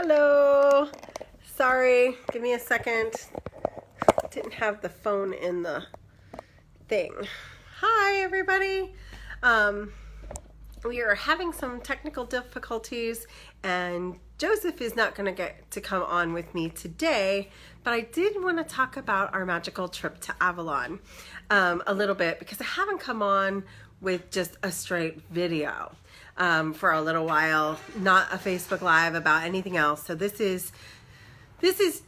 Hello. Sorry, give me a second. Didn't have the phone in the thing. Hi, everybody. We are having some technical difficulties, and Joseph is not going to get to come on with me today, but I did want to talk about our magical trip to Avalon a little bit because I haven't come on with just a straight video for a little while, not a Facebook Live about anything else. So this is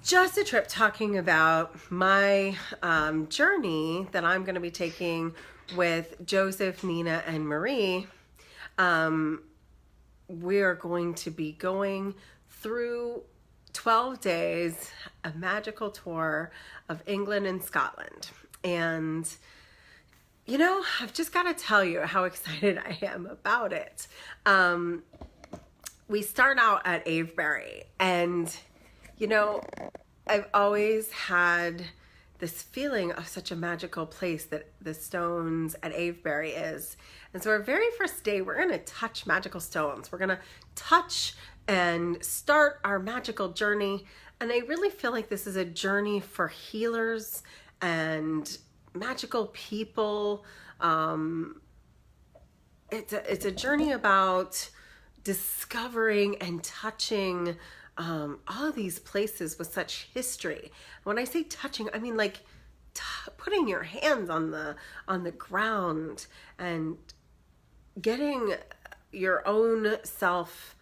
just a trip talking about my journey that I'm going to be taking with Joseph, Nina, and Marie. We are going to be going through 12 days, a magical tour of England and Scotland. And, you know, I've just got to tell you how excited I am about it. We start out at Avebury, and, you know, I've always had this feeling of such a magical place that the stones at Avebury is. And so our very first day, we're going to touch magical stones. We're going to touch and start our magical journey. And I really feel like this is a journey for healers and magical people. It's a journey about discovering and touching all these places with such history. When I say touching, I mean like putting your hands on the ground and getting your own self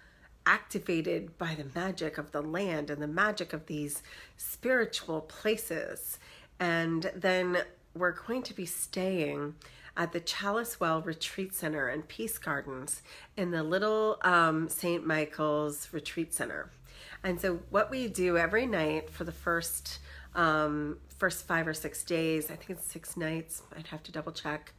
activated by the magic of the land and the magic of these spiritual places. And then we're going to be staying at the Chalice Well Retreat Center and Peace Gardens in the little St. Michael's Retreat Center. And so what we do every night for the first 5 or 6 days, I think it's 6 nights, I'd have to double check,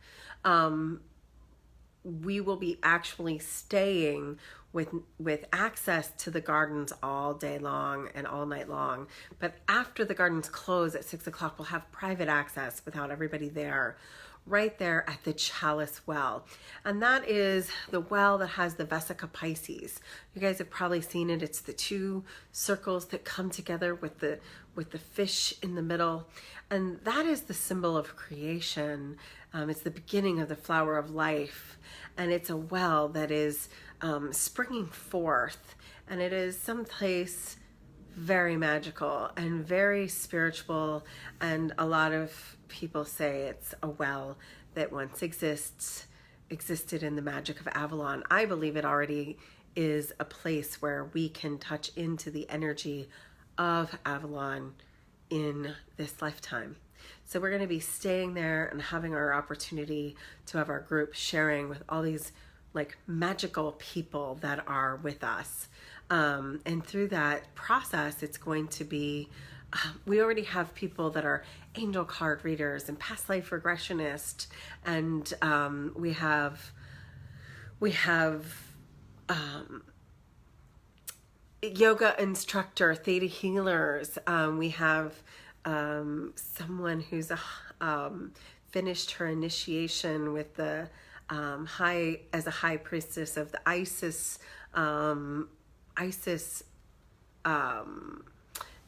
we will be actually staying with access to the gardens all day long and all night long. But after the gardens close at 6 o'clock, we'll have private access without everybody there, right there at the Chalice Well. And that is the well that has the Vesica Pisces. You guys have probably seen it. It's the 2 circles that come together with the fish in the middle. And that is the symbol of creation. It's the beginning of the flower of life. And it's a well that is springing forth. And it is someplace very magical and very spiritual. And a lot of people say it's a well that once existed in the magic of Avalon. I believe it already is a place where we can touch into the energy of Avalon in this lifetime. So we're going to be staying there and having our opportunity to have our group sharing with all these like magical people that are with us. And through that process, it's going to be, we already have people that are angel card readers and past life regressionists. And we have yoga instructor, theta healers. We have someone who's finished her initiation with the as a high priestess of the Isis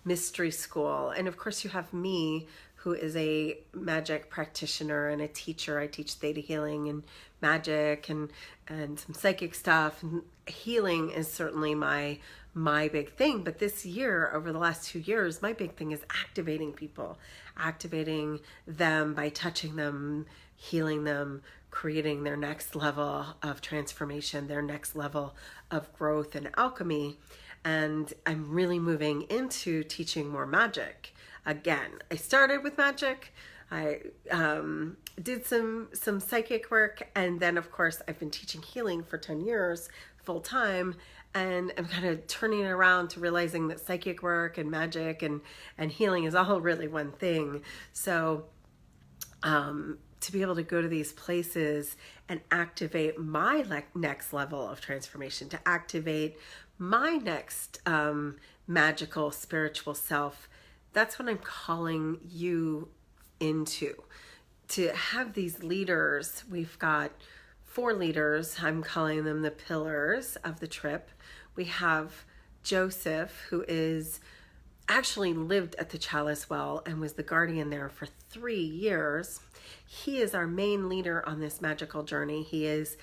mystery school. And of course you have me, who is a magic practitioner and a teacher. I teach theta healing and magic and some psychic stuff, and healing is certainly my big thing. But this year, over the last 2 years, my big thing is activating people, activating them by touching them, healing them, creating their next level of transformation, their next level of growth and alchemy. And I'm really moving into teaching more magic. Again, I started with magic. I did some psychic work, and then of course I've been teaching healing for 10 years full time, and I'm kind of turning it around to realizing that psychic work and magic and healing is all really one thing. So to be able to go to these places and activate my next level of transformation, to activate my next magical spiritual self, that's what I'm calling you into. To have these leaders, we've got 4 leaders, I'm calling them the pillars of the trip. We have Joseph, who is actually lived at the Chalice Well and was the guardian there for 3 years. He is our main leader on this magical journey. He has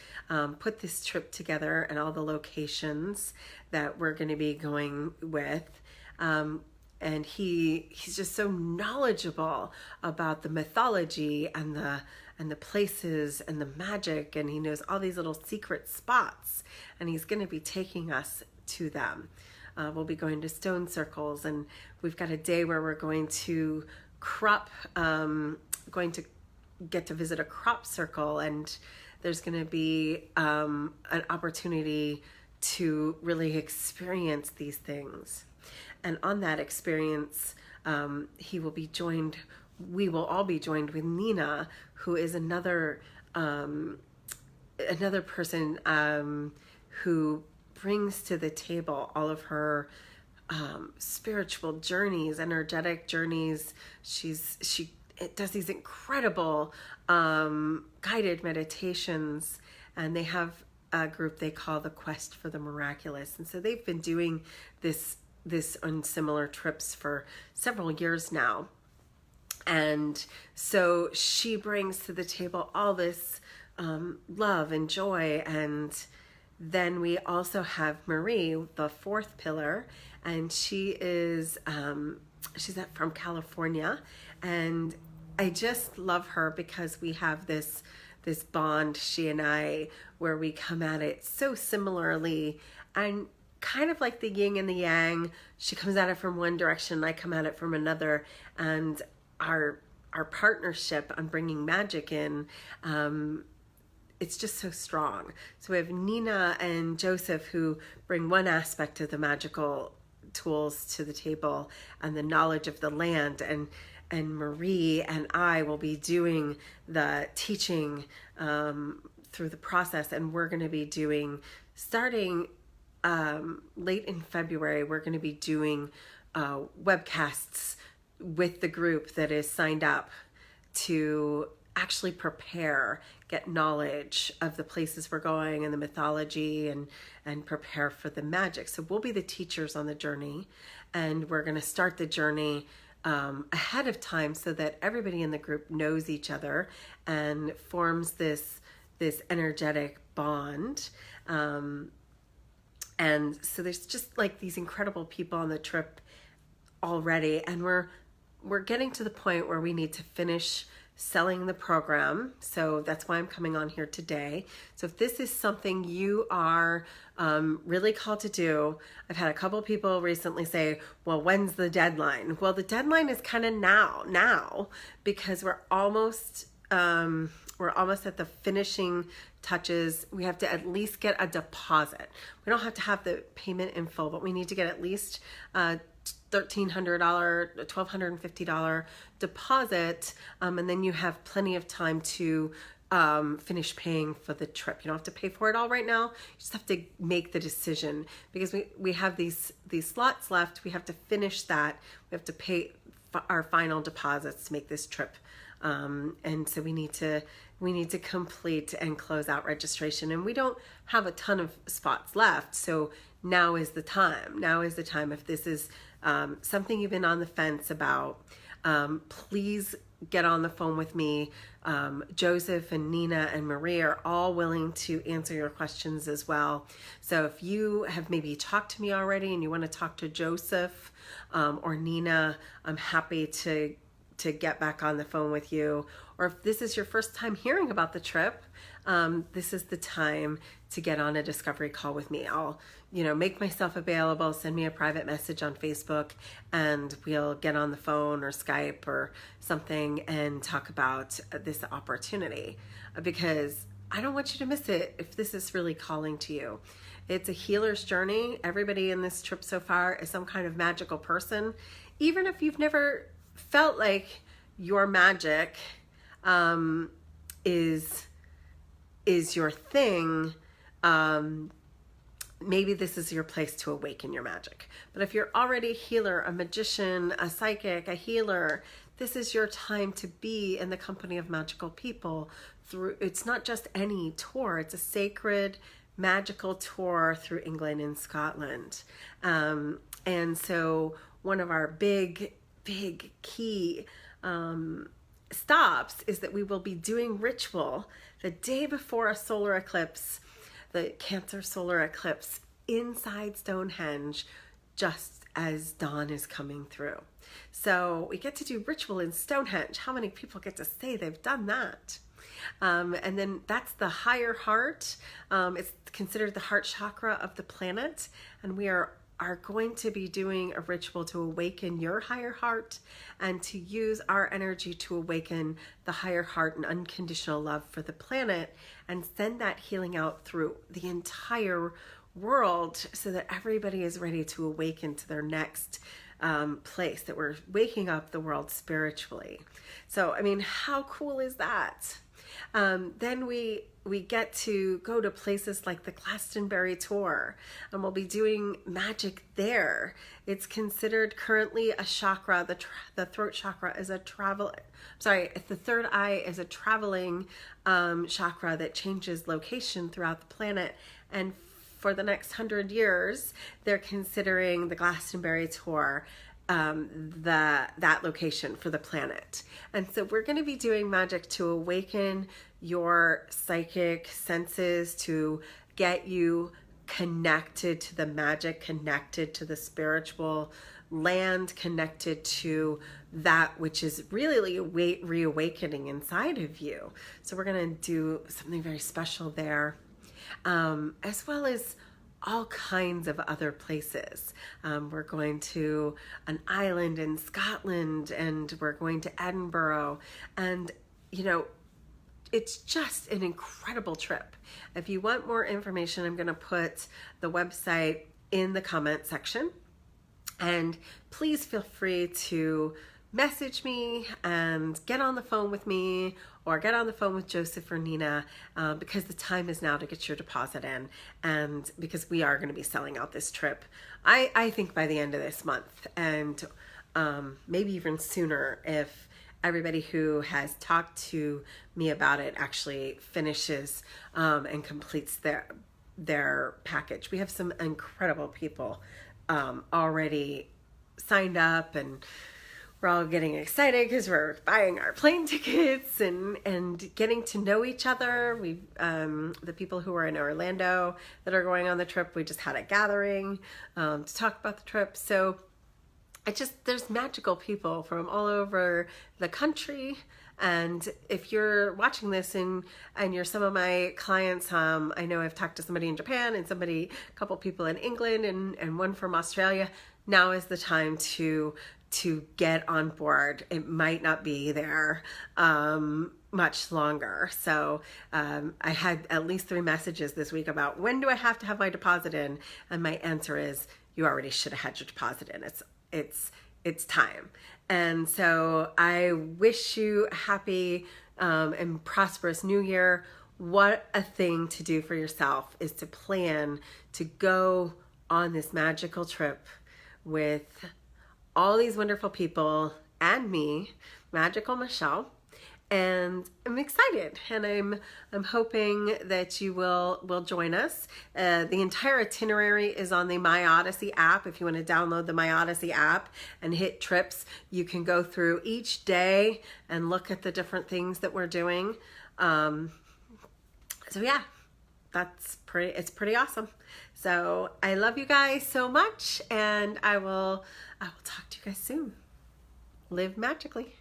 put this trip together and all the locations that we're going to be going with. And he's just so knowledgeable about the mythology and the places and the magic, and he knows all these little secret spots, and he's going to be taking us to them. We'll be going to stone circles, and we've got a day where we're going to get to visit a crop circle, and there's going to be an opportunity to really experience these things. And on that experience, we will all be joined with Nina, who is another person who brings to the table all of her spiritual journeys, energetic journeys. She does these incredible guided meditations, and they have a group they call the Quest for the Miraculous. And so they've been doing this on similar trips for several years now. And so she brings to the table all this love and joy. And then we also have Marie, the fourth pillar, and she's from California. And I just love her because we have this bond, she and I, where we come at it so similarly, and kind of like the yin and the yang. She comes at it from one direction, I come at it from another, and our partnership on bringing magic in, it's just so strong. So we have Nina and Joseph, who bring one aspect of the magical tools to the table and the knowledge of the land, and Marie and I will be doing the teaching through the process. And we're going to be doing, starting late in February, we're going to be doing webcasts with the group that is signed up to actually prepare, get knowledge of the places we're going and the mythology, and prepare for the magic. So we'll be the teachers on the journey, and we're going to start the journey ahead of time so that everybody in the group knows each other and forms this energetic bond. And so there's just like these incredible people on the trip already, and we're getting to the point where we need to finish selling the program. So that's why I'm coming on here today. So if this is something you are really called to do, I've had a couple people recently say, well, when's the deadline? Well, the deadline is kind of now, because we're almost at the finishing touches. We have to at least get a deposit. We don't have to have the payment in full, but we need to get at least $1,300, $1,250 deposit, and then you have plenty of time to finish paying for the trip. You don't have to pay for it all right now. You just have to make the decision, because we have these slots left. We have to finish that. We have to pay our final deposits to make this trip. And so we need to complete and close out registration, and we don't have a ton of spots left. So now is the time. If this is something you've been on the fence about, please get on the phone with me. Joseph and Nina and Marie are all willing to answer your questions as well. So if you have maybe talked to me already and you want to talk to Joseph or Nina, I'm happy to get back on the phone with you. Or if this is your first time hearing about the trip, this is the time to get on a discovery call with me. I'll, make myself available, send me a private message on Facebook, and we'll get on the phone or Skype or something and talk about this opportunity, because I don't want you to miss it if this is really calling to you. It's a healer's journey. Everybody in this trip so far is some kind of magical person. Even if you've never felt like your magic is your thing, maybe this is your place to awaken your magic. But if you're already a healer, a magician, a psychic, a healer, this is your time to be in the company of magical people. It's not just any tour, it's a sacred magical tour through England and Scotland. And so one of our big key stops is that we will be doing ritual the day before a solar eclipse, the Cancer solar eclipse, inside Stonehenge, just as dawn is coming through. So we get to do ritual in Stonehenge. How many people get to say they've done that? And then that's the higher heart. It's considered the heart chakra of the planet. And we are going to be doing a ritual to awaken your higher heart and to use our energy to awaken the higher heart and unconditional love for the planet and send that healing out through the entire world so that everybody is ready to awaken to their next place, that we're waking up the world spiritually. So, I mean, how cool is that? Then we get to go to places like the Glastonbury tour, and we'll be doing magic there. It's considered currently a chakra. The throat chakra is the third eye is a traveling chakra that changes location throughout the planet. And for the next 100 years, they're considering the Glastonbury tour that location for the planet. And so we're going to be doing magic to awaken your psychic senses, to get you connected to the magic, connected to the spiritual land, connected to that which is really reawakening inside of you. So we're going to do something very special there, as well as all kinds of other places. We're going to an island in Scotland, and we're going to Edinburgh, and it's just an incredible trip. If you want more information, I'm going to put the website in the comment section, and please feel free to message me and get on the phone with me, or get on the phone with Joseph or Nina, because the time is now to get your deposit in, and because we are going to be selling out this trip, I think by the end of this month, and maybe even sooner if everybody who has talked to me about it actually finishes and completes their package. We have some incredible people already signed up, and we're all getting excited because we're buying our plane tickets and getting to know each other. We the people who are in Orlando that are going on the trip, we just had a gathering to talk about the trip. So there's magical people from all over the country. And if you're watching this and you're some of my clients, I know I've talked to somebody in Japan and a couple people in England and one from Australia. Now is the time to get on board. It might not be there much longer. So I had at least 3 messages this week about when do I have to have my deposit in? And my answer is, you already should have had your deposit in. It's time. And so I wish you a happy and prosperous new year. What a thing to do for yourself is to plan to go on this magical trip with all these wonderful people and me, Magical Michelle. And I'm excited, and I'm hoping that you will join us. The entire itinerary is on the My Odyssey app. If you want to download the My Odyssey app and hit trips, you can go through each day and look at the different things that we're doing. So yeah, it's pretty awesome. So I love you guys so much, and I will talk to you guys soon. Live magically.